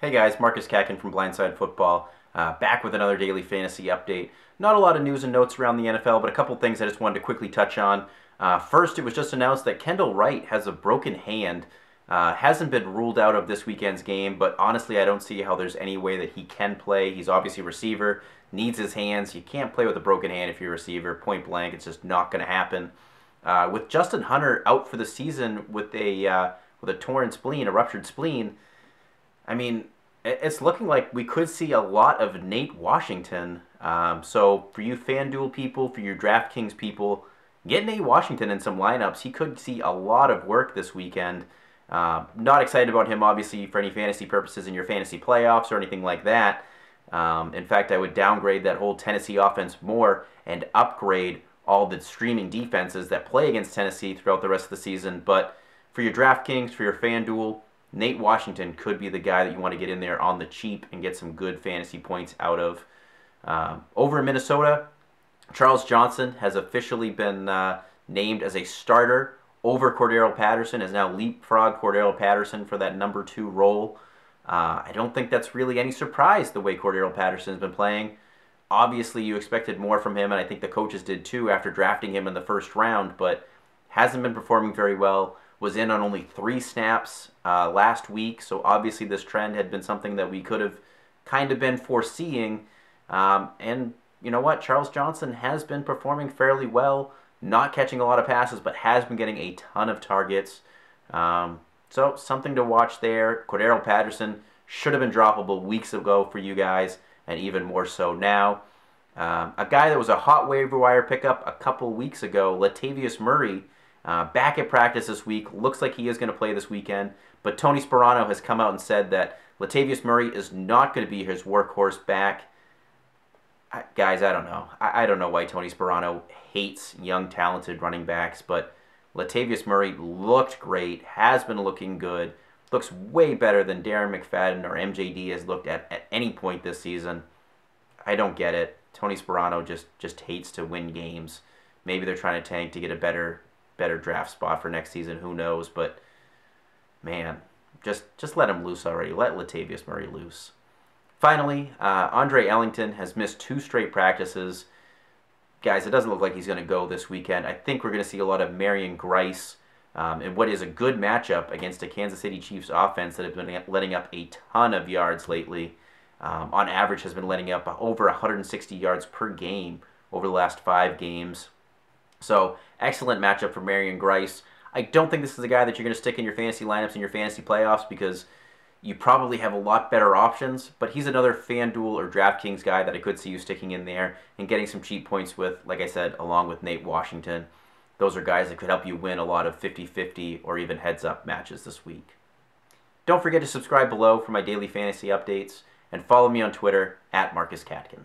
Hey guys, Marcus Katkin from Blindside Football, back with another daily fantasy update. Not a lot of news and notes around the NFL, but a couple things I just wanted to quickly touch on. First, it was just announced that Kendall Wright has a broken hand. Hasn't been ruled out of this weekend's game, but honestly, I don't see how there's any way that he can play. He's obviously a receiver, needs his hands. You can't play with a broken hand if you're a receiver, point blank. It's just not going to happen. With Justin Hunter out for the season with a torn spleen, a ruptured spleen, I mean, it's looking like we could see a lot of Nate Washington. So for you FanDuel people, for your DraftKings people, get Nate Washington in some lineups. He could see a lot of work this weekend. Not excited about him, obviously, for any fantasy purposes in your fantasy playoffs or anything like that. In fact, I would downgrade that whole Tennessee offense more and upgrade all the streaming defenses that play against Tennessee throughout the rest of the season. But for your DraftKings, for your FanDuel, Nate Washington could be the guy that you want to get in there on the cheap and get some good fantasy points out of. Over in Minnesota, Charles Johnson has officially been named as a starter over Cordero Patterson, has now leapfrogged Cordero Patterson for that number 2 role. I don't think that's really any surprise the way Cordero Patterson's been playing. Obviously, you expected more from him, and I think the coaches did too after drafting him in the first round, but hasn't been performing very well. Was in on only 3 snaps last week, so obviously this trend had been something that we could have kind of been foreseeing. And you know what? Charles Johnson has been performing fairly well, not catching a lot of passes, but has been getting a ton of targets. So something to watch there. Cordero Patterson should have been droppable weeks ago for you guys, and even more so now. A guy that was a hot waiver wire pickup a couple weeks ago, Latavius Murray, back at practice this week. Looks like he is going to play this weekend. But Tony Sparano has come out and said that Latavius Murray is not going to be his workhorse back. Guys, I don't know. I don't know why Tony Sparano hates young, talented running backs. But Latavius Murray looked great. Has been looking good. Looks way better than Darren McFadden or MJD has looked at any point this season. I don't get it. Tony Sparano just hates to win games. Maybe they're trying to tank to get a better draft spot for next season. Who knows? But man, just let him loose already. Let Latavius Murray loose. Finally, Andre Ellington has missed 2 straight practices. Guys, it doesn't look like he's going to go this weekend. I think we're going to see a lot of Marion Grice in what is a good matchup against a Kansas City Chiefs offense that have been letting up a ton of yards lately. On average, has been letting up over 160 yards per game over the last 5 games. So, excellent matchup for Marion Grice. I don't think this is a guy that you're going to stick in your fantasy lineups and your fantasy playoffs because you probably have a lot better options, but he's another FanDuel or DraftKings guy that I could see you sticking in there and getting some cheap points with, like I said, along with Nate Washington. Those are guys that could help you win a lot of 50-50 or even heads-up matches this week. Don't forget to subscribe below for my daily fantasy updates and follow me on Twitter @MarcusCatkin.